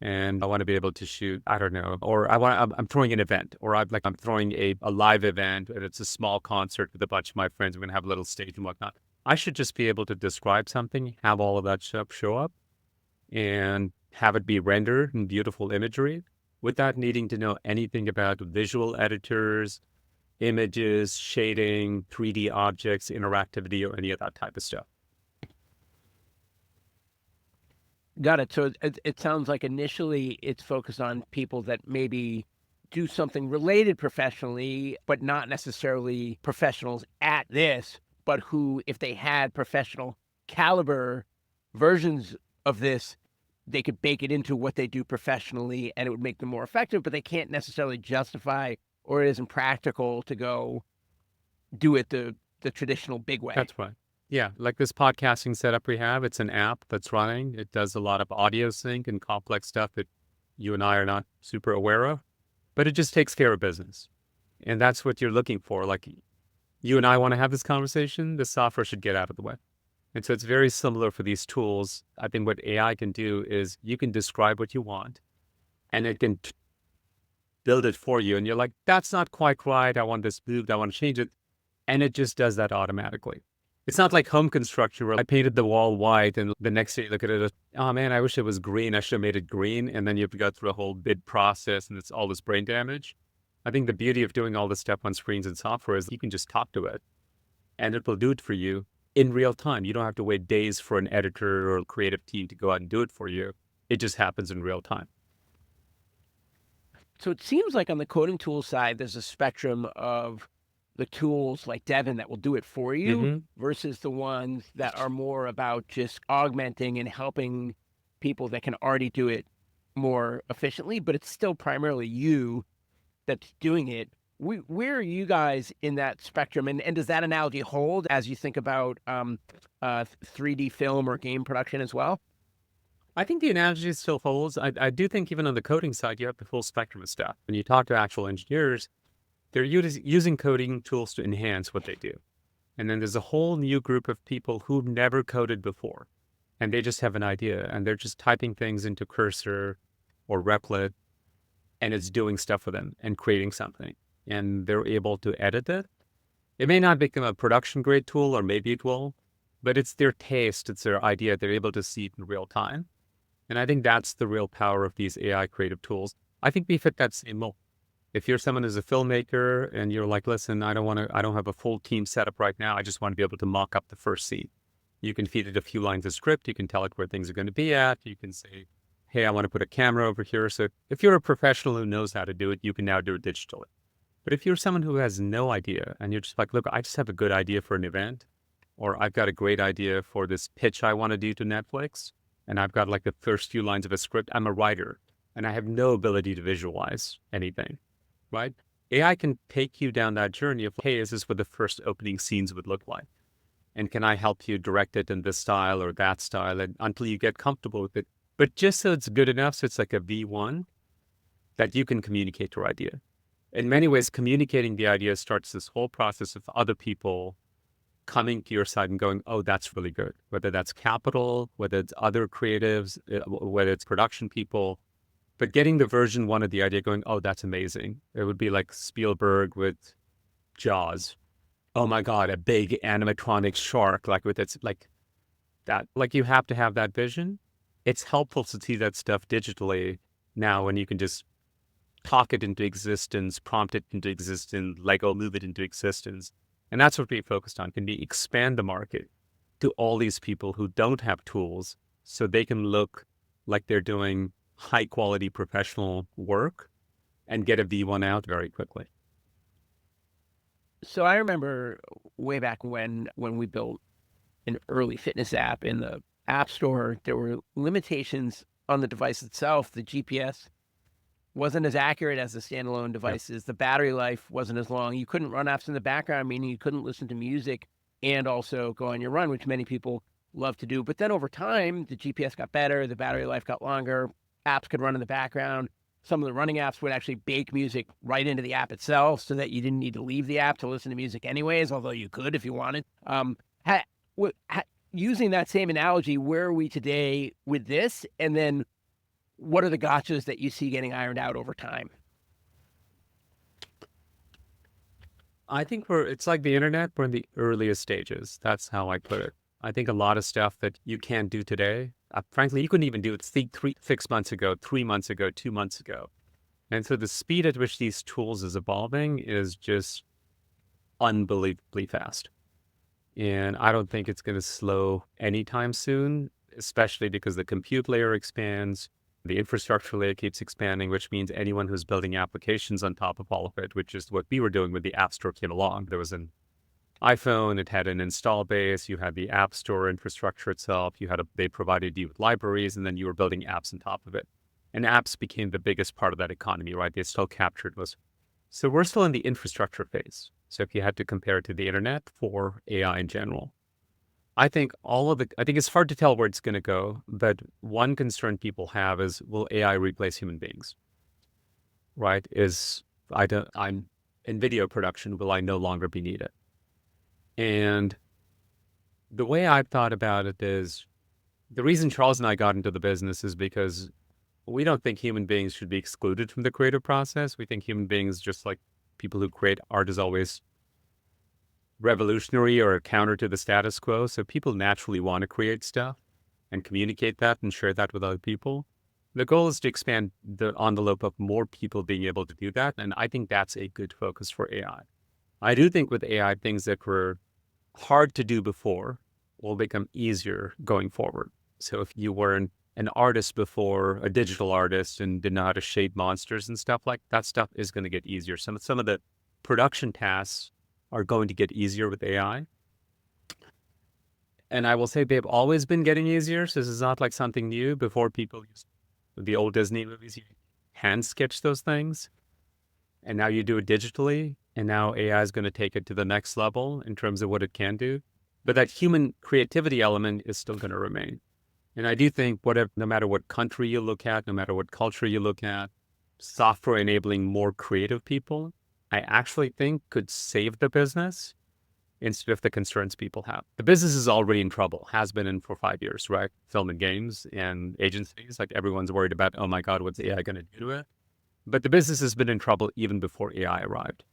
And I want to be able to shoot, I don't know, or I'm throwing an event, or I'm throwing a live event and it's a small concert with a bunch of my friends. We're going to have a little stage and whatnot. I should just be able to describe something, have all of that stuff show up, and have it be rendered in beautiful imagery without needing to know anything about visual editors, images, shading, 3D objects, interactivity, or any of that type of stuff. Got it. So it sounds like initially it's focused on people that maybe do something related professionally, but not necessarily professionals at this, but who, if they had professional caliber versions of this, they could bake it into what they do professionally and it would make them more effective, but they can't necessarily justify, or it isn't practical to go do it the traditional big way. That's right. Yeah, like this podcasting setup we have, it's an app that's running. It does a lot of audio sync and complex stuff that you and I are not super aware of, but it just takes care of business. And that's what you're looking for. Like you and I want to have this conversation, the software should get out of the way. And so it's very similar for these tools. I think what AI can do is you can describe what you want and it can build it for you. And you're like, that's not quite right. I want this moved. I want to change it. And it just does that automatically. It's not like home construction where I painted the wall white and the next day you look at it, oh man, I wish it was green. I should have made it green. And then you have to go through a whole bid process and it's all this brain damage. I think the beauty of doing all this stuff on screens and software is you can just talk to it and it will do it for you in real time. You don't have to wait days for an editor or a creative team to go out and do it for you. It just happens in real time. So it seems like on the coding tool side, there's a spectrum of the tools like Devin that will do it for you versus the ones that are more about just augmenting and helping people that can already do it more efficiently, but it's still primarily you that's doing it. Where are you guys in that spectrum? And does that analogy hold as you think about 3D film or game production as well? I think the analogy still holds. I do think even on the coding side, you have the full spectrum of stuff. When you talk to actual engineers, they're using coding tools to enhance what they do. And then there's a whole new group of people who've never coded before. And they just have an idea and they're just typing things into Cursor or Replit and it's doing stuff for them and creating something. And they're able to edit it. It may not become a production grade tool, or maybe it will, but it's their taste, it's their idea. They're able to see it in real time. And I think that's the real power of these AI creative tools. I think we fit that same mold. If you're someone who's a filmmaker and you're like, listen, I don't have a full team set up right now. I just want to be able to mock up the first scene. You can feed it a few lines of script. You can tell it where things are going to be at. You can say, hey, I want to put a camera over here. So if you're a professional who knows how to do it, you can now do it digitally. But if you're someone who has no idea and you're just like, look, I just have a good idea for an event, or I've got a great idea for this pitch I want to do to Netflix, and I've got like the first few lines of a script, I'm a writer, and I have no ability to visualize anything, right? AI can take you down that journey of, hey, is this what the first opening scenes would look like? And can I help you direct it in this style or that style, and until you get comfortable with it? But just so it's good enough, so it's like a V1 that you can communicate your idea. In many ways, communicating the idea starts this whole process of other people coming to your side and going, oh, that's really good. Whether that's capital, whether it's other creatives, whether it's production people, but getting the version one of the idea going, oh, that's amazing. It would be like Spielberg with Jaws. Oh my God, a big animatronic shark, like with its like that. Like you have to have that vision. It's helpful to see that stuff digitally now when you can just talk it into existence, prompt it into existence, Lego move it into existence. And that's what we focused on. Can we expand the market to all these people who don't have tools so they can look like they're doing high quality professional work and get a V1 out very quickly. So I remember way back when we built an early fitness app in the App Store, there were limitations on the device itself. The GPS wasn't as accurate as the standalone devices. The battery life wasn't as long. You couldn't run apps in the background, meaning you couldn't listen to music and also go on your run, which many people love to do. But then over time, the GPS got better, the battery life got longer, apps could run in the background. Some of the running apps would actually bake music right into the app itself so that you didn't need to leave the app to listen to music anyways, although you could if you wanted. Using that same analogy, where are we today with this? And then what are the gotchas that you see getting ironed out over time? I think it's like the internet, we're in the earliest stages. That's how I put it. I think a lot of stuff that you can't do today, frankly, you couldn't even do it 6 months ago, 3 months ago, 2 months ago. And so the speed at which these tools is evolving is just unbelievably fast. And I don't think it's going to slow anytime soon, especially because the compute layer expands, the infrastructure layer keeps expanding, which means anyone who's building applications on top of all of it, which is what we were doing when the App Store came along. There was an iPhone, it had an install base, you had the App Store infrastructure itself, they provided you with libraries, and then you were building apps on top of it. And apps became the biggest part of that economy, right? They still captured most. So we're still in the infrastructure phase. So if you had to compare it to the internet for AI in general, I think it's hard to tell where it's going to go, but one concern people have is, will AI replace human beings? Right? I'm in video production, will I no longer be needed? And the way I've thought about it is, the reason Charles and I got into the business is because we don't think human beings should be excluded from the creative process. We think human beings, just like people who create art, is always revolutionary or a counter to the status quo. So people naturally want to create stuff and communicate that and share that with other people. The goal is to expand the envelope of more people being able to do that. And I think that's a good focus for AI. I do think with AI, things that were hard to do before will become easier going forward. So if you weren't an artist before, a digital artist, and didn't know how to shape monsters and stuff like that, stuff is going to get easier. Some of the production tasks are going to get easier with AI. And I will say they've always been getting easier. So this is not like something new. Before, people used the old Disney movies, you hand sketch those things. And now you do it digitally. And now AI is going to take it to the next level in terms of what it can do. But that human creativity element is still going to remain. And I do think no matter what country you look at, no matter what culture you look at, software enabling more creative people, I actually think could save the business instead of the concerns people have. The business is already in trouble, has been in for 5 years, right? Film and games and agencies, like everyone's worried about, oh my God, what's AI going to do to it? But the business has been in trouble even before AI arrived.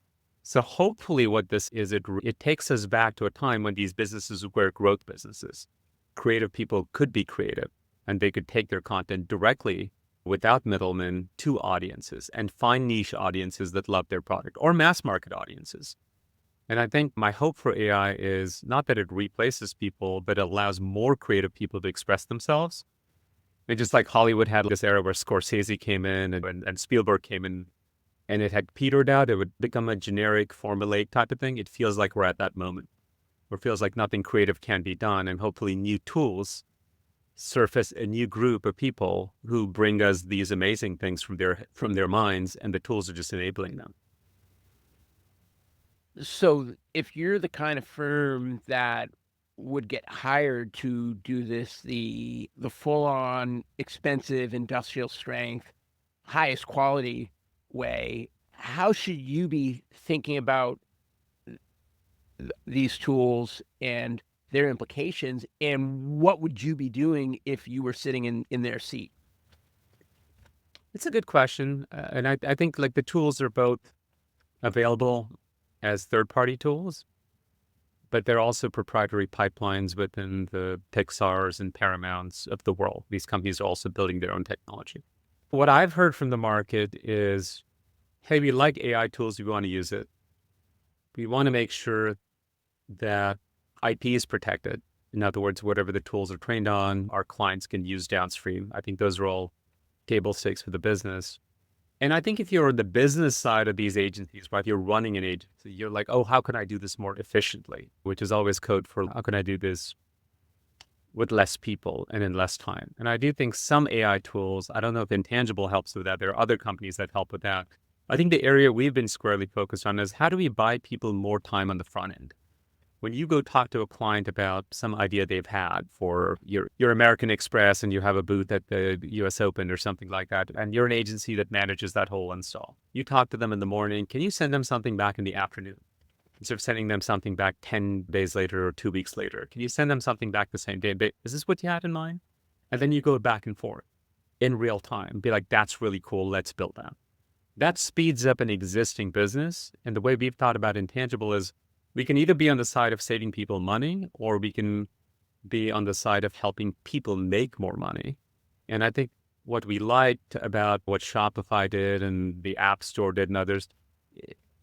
So hopefully what this is, it takes us back to a time when these businesses were growth businesses. Creative people could be creative and they could take their content directly without middlemen to audiences and find niche audiences that love their product or mass market audiences. And I think my hope for AI is not that it replaces people, but it allows more creative people to express themselves. And just like Hollywood had this era where Scorsese came in and Spielberg came in and it had petered out, it would become a generic, formulaic type of thing. It feels like we're at that moment where it feels like nothing creative can be done. And hopefully new tools surface a new group of people who bring us these amazing things from their minds, and the tools are just enabling them. So if you're the kind of firm that would get hired to do this, the full-on expensive industrial strength, highest quality way, how should you be thinking about these tools and their implications, and what would you be doing if you were sitting in their seat? It's a good question. And I think like the tools are both available as third-party tools, but they're also proprietary pipelines within the Pixars and Paramounts of the world. These companies are also building their own technology. What I've heard from the market is, hey, we like AI tools, we want to use it. We want to make sure that IP is protected. In other words, whatever the tools are trained on, our clients can use downstream. I think those are all table stakes for the business. And I think if you're on the business side of these agencies, right, if you're running an agency, you're like, oh, how can I do this more efficiently? Which is always code for how can I do this with less people and in less time? And I do think some AI tools, I don't know if Intangible helps with that. There are other companies that help with that. I think the area we've been squarely focused on is how do we buy people more time on the front end? When you go talk to a client about some idea they've had for your American Express and you have a booth at the US Open or something like that, and you're an agency that manages that whole install. You talk to them in the morning, can you send them something back in the afternoon? Instead of sending them something back 10 days later or 2 weeks later, can you send them something back the same day? Is this what you had in mind? And then you go back and forth in real time. Be like, that's really cool. Let's build that. That speeds up an existing business. And the way we've thought about Intangible is we can either be on the side of saving people money, or we can be on the side of helping people make more money. And I think what we liked about what Shopify did and the App Store did and others,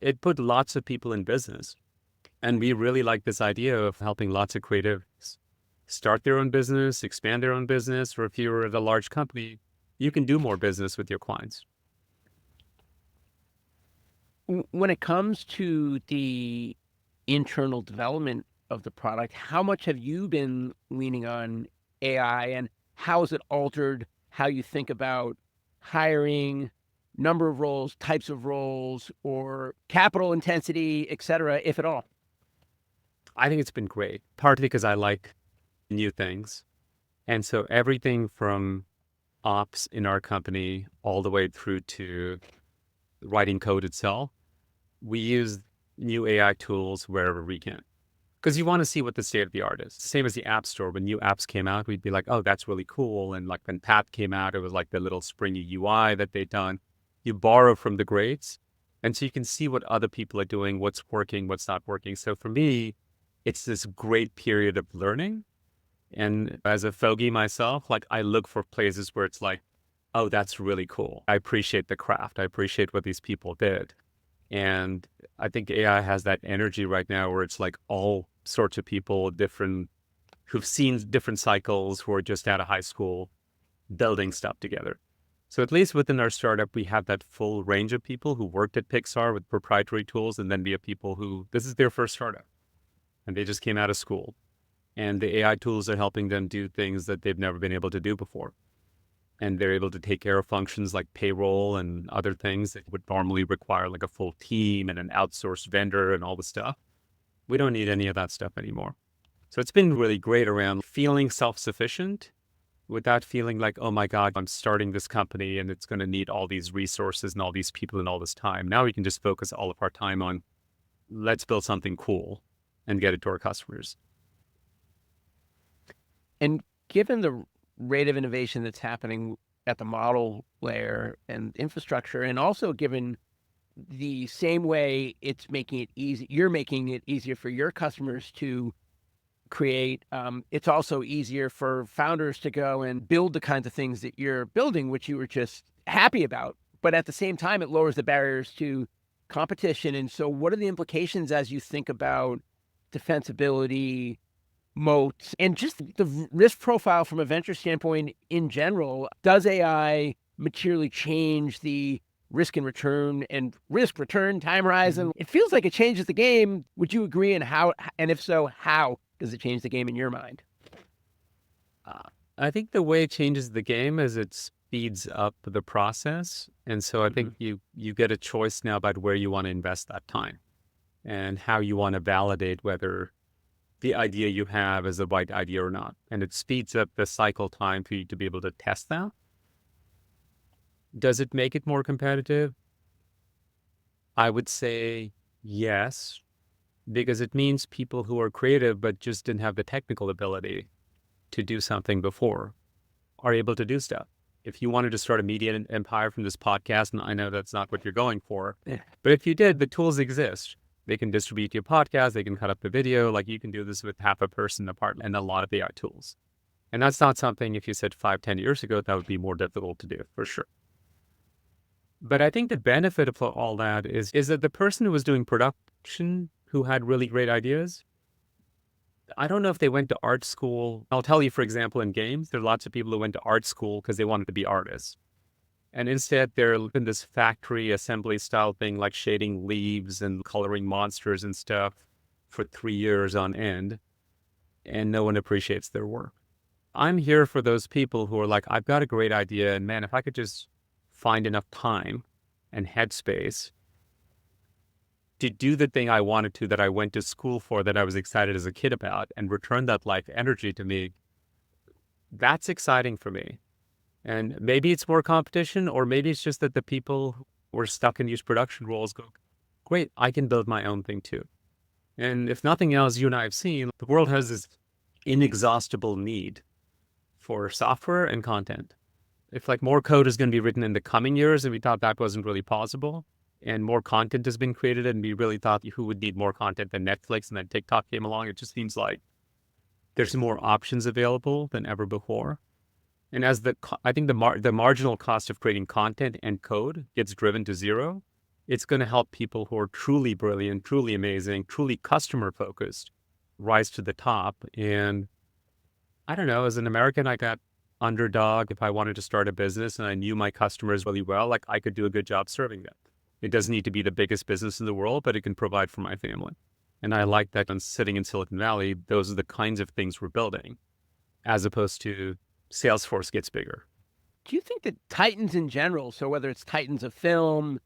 it put lots of people in business. And we really like this idea of helping lots of creatives start their own business, expand their own business, or if you're at a large company, you can do more business with your clients. When it comes to the internal development of the product, how much have you been leaning on AI, and how has it altered how you think about hiring, number of roles, types of roles, or capital intensity, et cetera, if at all? I think it's been great, partly because I like new things. And so everything from ops in our company all the way through to writing code itself, we use new AI tools wherever we can. Because you want to see what the state of the art is. Same as the App Store. When new apps came out, we'd be like, oh, that's really cool. And like when Pat came out, it was like the little springy UI that they'd done. You borrow from the greats, And so you can see what other people are doing, what's working, what's not working. So for me, it's this great period of learning. And as a fogey myself, like I look for places where it's like, oh, that's really cool. I appreciate the craft. I appreciate what these people did. And I think AI has that energy right now where it's like all sorts of people, different, who've seen different cycles, who are just out of high school building stuff together. So at least within our startup, we have that full range of people who worked at Pixar with proprietary tools. And then we have people who, this is their first startup and they just came out of school. And the AI tools are helping them do things that they've never been able to do before. And they're able to take care of functions like payroll and other things that would normally require like a full team and an outsourced vendor and all the stuff. We don't need any of that stuff anymore. So it's been really great around feeling self-sufficient without feeling like, oh my God, I'm starting this company and it's going to need all these resources and all these people and all this time. Now we can just focus all of our time on let's build something cool and get it to our customers. And given the rate of innovation that's happening at the model layer and infrastructure, and also given the same way it's making it easy, you're making it easier for your customers to create, it's also easier for founders to go and build the kinds of things that you're building, which you were just happy about. But at the same time, it lowers the barriers to competition. And so what are the implications as you think about defensibility, moats, and just the risk profile from a venture standpoint in general? Does AI materially change the risk and return time horizon? It feels like it changes the game. Would you agree? And how, and if so, how does it change the game in your mind? I think the way it changes the game is it speeds up the process. And so I think you get a choice now about where you want to invest that time and how you want to validate whether the idea you have is the right idea or not. And it speeds up the cycle time for you to be able to test that. Does it make it more competitive? I would say yes, because it means people who are creative but just didn't have the technical ability to do something before are able to do stuff. If you wanted to start a media empire from this podcast, and I know that's not what you're going for, but if you did, the tools exist. They can distribute your podcast, they can cut up the video, like you can do this with half a person apart and a lot of AI tools. And that's not something, if you said 5-10 years ago, that would be more difficult to do, for sure. But I think the benefit of all that is that the person who was doing production, who had really great ideas, I don't know if they went to art school. I'll tell you, for example, in games, there are lots of people who went to art school because they wanted to be artists. And instead, they're in this factory assembly style thing, like shading leaves and coloring monsters and stuff for 3 years on end. And no one appreciates their work. I'm here for those people who are like, I've got a great idea. And man, if I could just find enough time and headspace to do the thing I wanted to, that I went to school for, that I was excited as a kid about, and return that life energy to me, that's exciting for me. And maybe it's more competition, or maybe it's just that the people who are stuck in these production roles go, great, I can build my own thing too. And if nothing else, you and I have seen, the world has this inexhaustible need for software and content. If like more code is going to be written in the coming years, and we thought that wasn't really possible, and more content has been created, and we really thought who would need more content than Netflix, and then TikTok came along, it just seems like there's more options available than ever before. And as I think the marginal cost of creating content and code gets driven to zero, it's going to help people who are truly brilliant, truly amazing, truly customer focused rise to the top. And I don't know, as an American, I got underdog. If I wanted to start a business and I knew my customers really well, like I could do a good job serving them. It doesn't need to be the biggest business in the world, but it can provide for my family. And I like that. And sitting in Silicon Valley, those are the kinds of things we're building, as opposed to Salesforce gets bigger. Do you think that titans in general, so whether it's titans of film,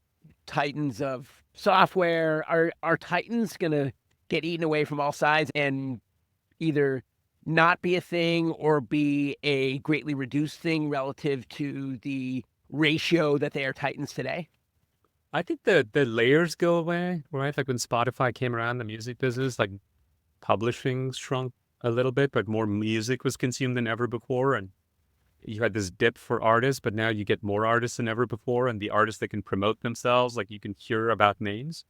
titans of software, are titans going to get eaten away from all sides and either not be a thing or be a greatly reduced thing relative to the ratio that they are titans today? I think the layers go away, right? Like when Spotify came around, the music business, like publishing shrunk a little bit, but more music was consumed than ever before. And you had this dip for artists, but now you get more artists than ever before, and the artists that can promote themselves, like you can hear about names.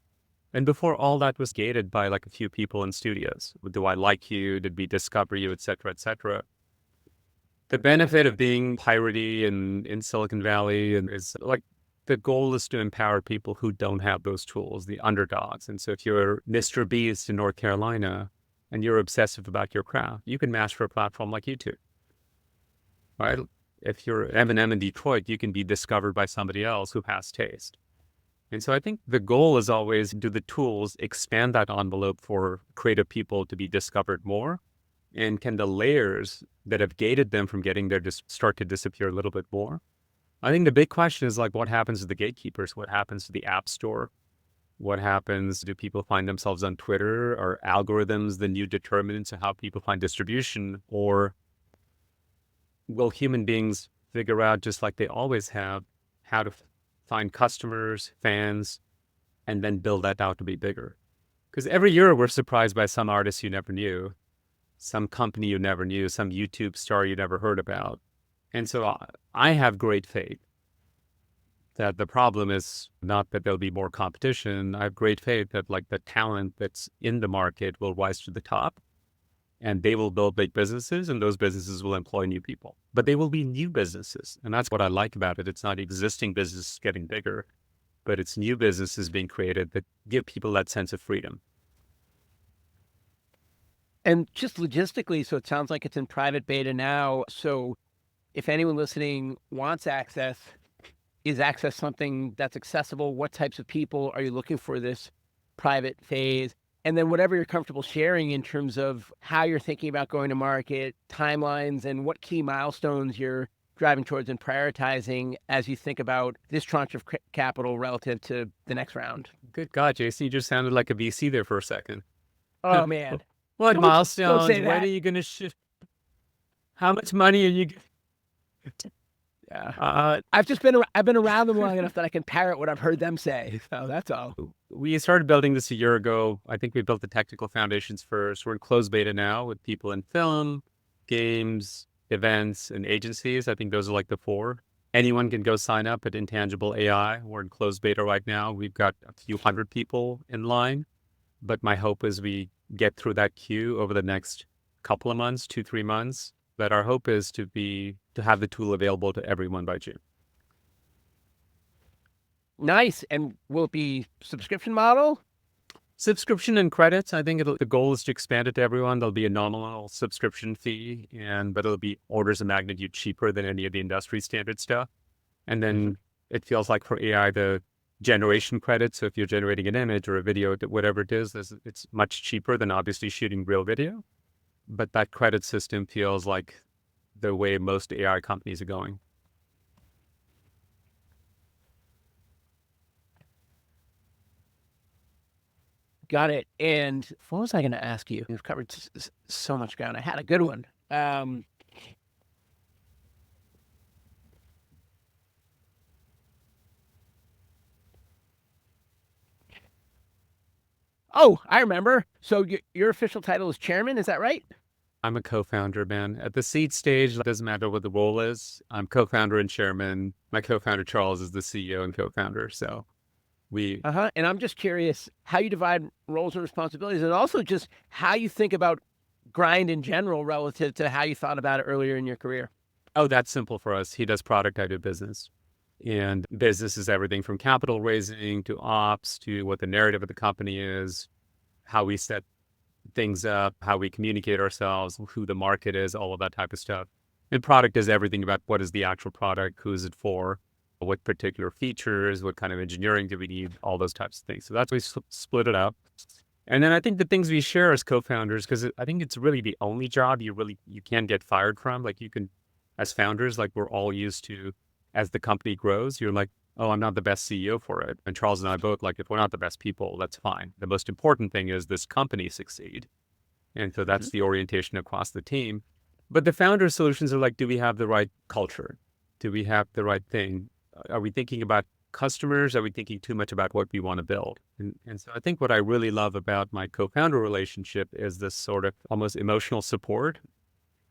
And before, all that was gated by like a few people in studios. Do I like you? Did we discover you, et cetera, et cetera? The benefit of being piratey and in Silicon Valley and is like the goal is to empower people who don't have those tools, the underdogs. And so if you're Mr. Beast in North Carolina and you're obsessive about your craft, you can master a platform like YouTube, right? If you're Eminem in Detroit, you can be discovered by somebody else who has taste. And so I think the goal is always, do the tools expand that envelope for creative people to be discovered more? And can the layers that have gated them from getting there just start to disappear a little bit more? I think the big question is like, what happens to the gatekeepers? What happens to the app store? What happens? Do people find themselves on Twitter? Are algorithms the new determinants of how people find distribution? Or will human beings figure out, just like they always have, how to find customers, fans, and then build that out to be bigger? Because every year we're surprised by some artist you never knew, some company you never knew, some YouTube star you never heard about. And so I have great faith that the problem is not that there'll be more competition. I have great faith that like the talent that's in the market will rise to the top and they will build big businesses and those businesses will employ new people. But they will be new businesses. And that's what I like about it. It's not existing business getting bigger, but it's new businesses being created that give people that sense of freedom. And just logistically, so it sounds like it's in private beta now. So if anyone listening wants access, is access something that's accessible? What types of people are you looking for this private phase? And then whatever you're comfortable sharing in terms of how you're thinking about going to market, timelines, and what key milestones you're driving towards and prioritizing as you think about this tranche of capital relative to the next round. Good God, Jason, you just sounded like a VC there for a second. Oh, man. What Don't milestones? say When that. are you going to shift? How much money are you? Yeah. I've been around them long enough that I can parrot what I've heard them say. So that's all. We started building this a year ago. I think we built the technical foundations first. We're in closed beta now with people in film, games, events, and agencies. I think those are like the four. Anyone can go sign up at Intangible AI. We're in closed beta right now. We've got a few hundred people in line, but my hope is we get through that queue over the next couple of months, 2-3 months. But our hope is to have the tool available to everyone by June. Nice. And will it be subscription model? Subscription and credits. I think the goal is to expand it to everyone. There'll be a nominal subscription fee, but it'll be orders of magnitude cheaper than any of the industry standard stuff. And then it feels like for AI, the generation credits. So if you're generating an image or a video, whatever it is, it's much cheaper than obviously shooting real video. But that credit system feels like the way most AI companies are going. Got it. And what was I going to ask you? We've covered so much ground. I had a good one. Oh, I remember. So your official title is chairman, is that right? I'm a co-founder, man. At the seed stage, it doesn't matter what the role is. I'm co-founder and chairman. My co-founder, Charles, is the CEO and co-founder. So we... And I'm just curious how you divide roles and responsibilities and also just how you think about grind in general relative to how you thought about it earlier in your career. Oh, that's simple for us. He does product, I do business. And business is everything from capital raising to ops to what the narrative of the company is, how we set things up, how we communicate ourselves, who the market is, all of that type of stuff. And product is everything about what is the actual product, who is it for, what particular features, what kind of engineering do we need, all those types of things. So that's why we split it up. And then I think the things we share as co-founders, because I think it's really the only job you can get fired from. Like you can, as founders, like we're all used to, as the company grows, you're like, oh, I'm not the best CEO for it. And Charles and I both like, if we're not the best people, that's fine. The most important thing is this company succeed. And so that's the orientation across the team. But the founder solutions are like, do we have the right culture? Do we have the right thing? Are we thinking about customers? Are we thinking too much about what we want to build? And so I think what I really love about my co-founder relationship is this sort of almost emotional support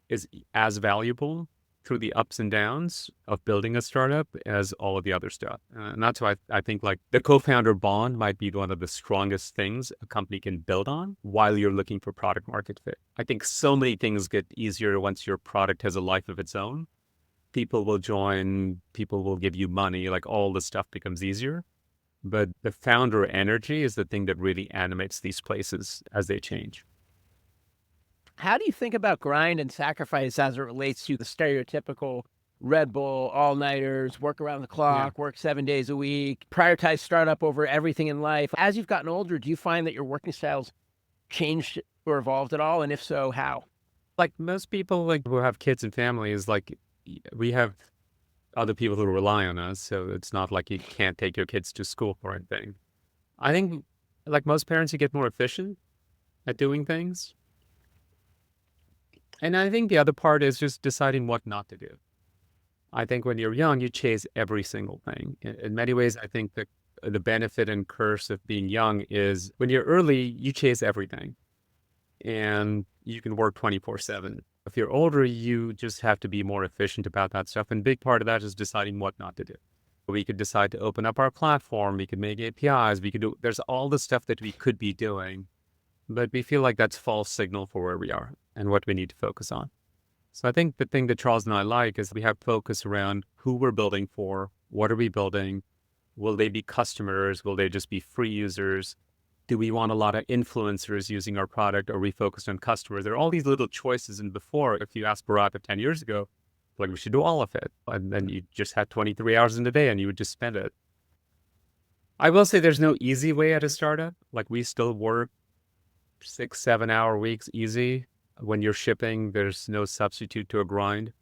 is as valuable through the ups and downs of building a startup as all of the other stuff. And that's why I think like the co-founder bond might be one of the strongest things a company can build on while you're looking for product market fit. I think so many things get easier once your product has a life of its own. People will join, people will give you money, like all the stuff becomes easier. But the founder energy is the thing that really animates these places as they change. How do you think about grind and sacrifice as it relates to the stereotypical Red Bull, all-nighters, work around the Yeah. clock, work 7 days a week, prioritize startup over everything in life? As you've gotten older, do you find that your working styles changed or evolved at all? And if so, how? Like most people like who have kids and families, like we have other people who rely on us. So it's not like you can't take your kids to school or anything. I think like most parents, you get more efficient at doing things. And I think the other part is just deciding what not to do. I think when you're young, you chase every single thing. In many ways, I think that the benefit and curse of being young is when you're early, you chase everything and you can work 24/7. If you're older, you just have to be more efficient about that stuff. And big part of that is deciding what not to do. We could decide to open up our platform. We could make APIs. There's all the stuff that we could be doing, but we feel like that's false signal for where we are and what we need to focus on. So I think the thing that Charles and I like is we have focus around who we're building for, what are we building, will they be customers, will they just be free users, do we want a lot of influencers using our product, are we focused on customers? There are all these little choices, and before, if you asked Bharat 10 years ago, like we should do all of it, and then you just had 23 hours in a day and you would just spend it. I will say there's no easy way at a startup. Like we still work 6-7 hour weeks easy. When you're shipping, there's no substitute to a grind.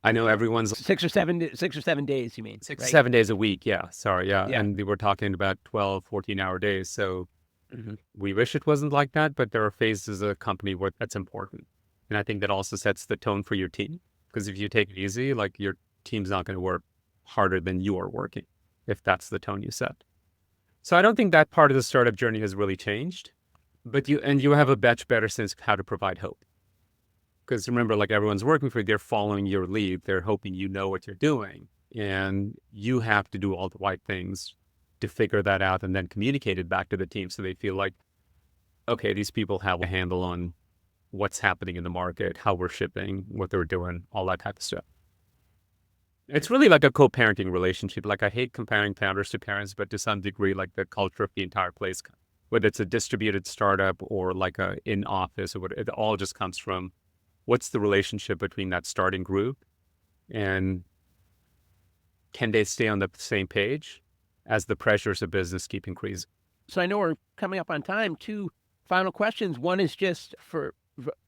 I know everyone's 6 or 7 days, you mean? six, right? 7 days a week. Yeah. Sorry. Yeah. Yeah. And we were talking about 12, 14-hour days. So Mhm. we wish it wasn't like that, but there are phases of a company where that's important. And I think that also sets the tone for your team. Because if you take it easy, like your team's not going to work harder than you are working, if that's the tone you set. So I don't think that part of the startup journey has really changed, but you have a much better sense of how to provide hope. Because remember, like everyone's working for you, they're following your lead. They're hoping you know what you're doing. And you have to do all the right things to figure that out and then communicate it back to the team so they feel like, okay, these people have a handle on what's happening in the market, how we're shipping, what they're doing, all that type of stuff. It's really like a co-parenting relationship. Like I hate comparing founders to parents, but to some degree, like the culture of the entire place, whether it's a distributed startup or like a in office or what, it all just comes from what's the relationship between that starting group and can they stay on the same page as the pressures of business keep increasing? So I know we're coming up on time. 2 final questions. One is just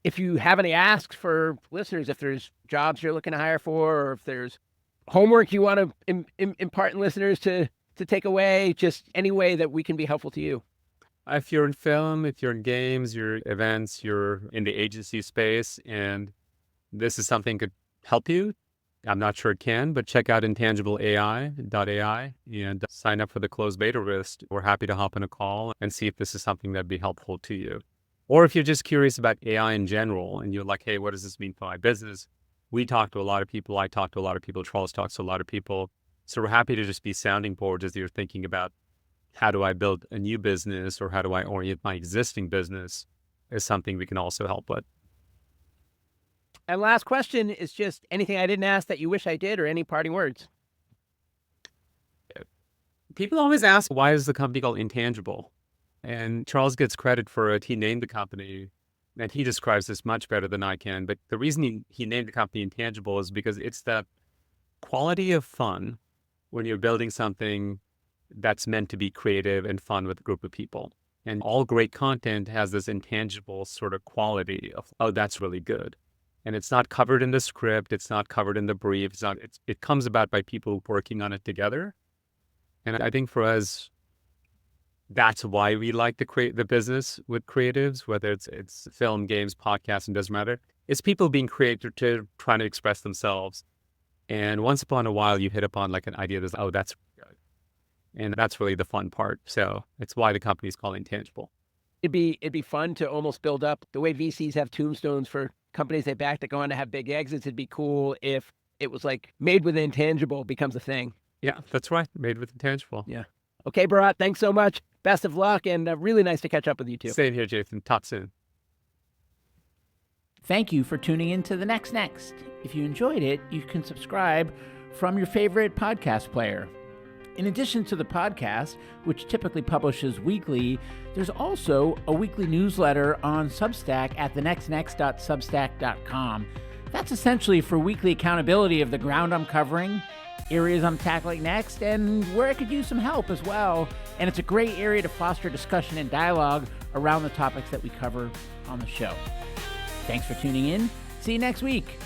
if you have any asks for listeners, if there's jobs you're looking to hire for, or if there's homework you want to impart in listeners to take away, just any way that we can be helpful to you. If you're in film, if you're in games, you're events, you're in the agency space, and this is something could help you, I'm not sure it can, but check out intangibleai.ai and sign up for the closed beta list. We're happy to hop on a call and see if this is something that'd be helpful to you. Or if you're just curious about AI in general and you're like, hey, what does this mean for my business? We talk to a lot of people. I talk to a lot of people. Charles talks to a lot of people. So we're happy to just be sounding boards as you're thinking about how do I build a new business or how do I orient my existing business is something we can also help with. And last question is just anything I didn't ask that you wish I did, or any parting words. People always ask, why is the company called Intangible? And Charles gets credit for it. He named the company, and he describes this much better than I can. But the reason he named the company Intangible is because it's that quality of fun when you're building something that's meant to be creative and fun with a group of people. And all great content has this intangible sort of quality of, oh, that's really good. And it's not covered in the script. It's not covered in the brief. It comes about by people working on it together. And I think for us, that's why we like to create the business with creatives, whether it's film, games, podcasts, it doesn't matter. It's people being creative to trying to express themselves. And once upon a while, you hit upon like an idea that's, oh, that's good. And that's really the fun part. So it's why the company is called Intangible. It'd be fun to almost build up the way VCs have tombstones for companies they back that go on to have big exits. It'd be cool if it was like made with intangible becomes a thing. Yeah, that's right. Made with intangible. Yeah. Okay, Bharat, thanks so much. Best of luck, and really nice to catch up with you too. Same here, Jason. Talk soon. Thank you for tuning in to The Next. If you enjoyed it, you can subscribe from your favorite podcast player. In addition to the podcast, which typically publishes weekly, there's also a weekly newsletter on Substack at thenextnext.substack.com. That's essentially for weekly accountability of the ground I'm covering, areas I'm tackling next, and where I could use some help as well. And it's a great area to foster discussion and dialogue around the topics that we cover on the show. Thanks for tuning in. See you next week.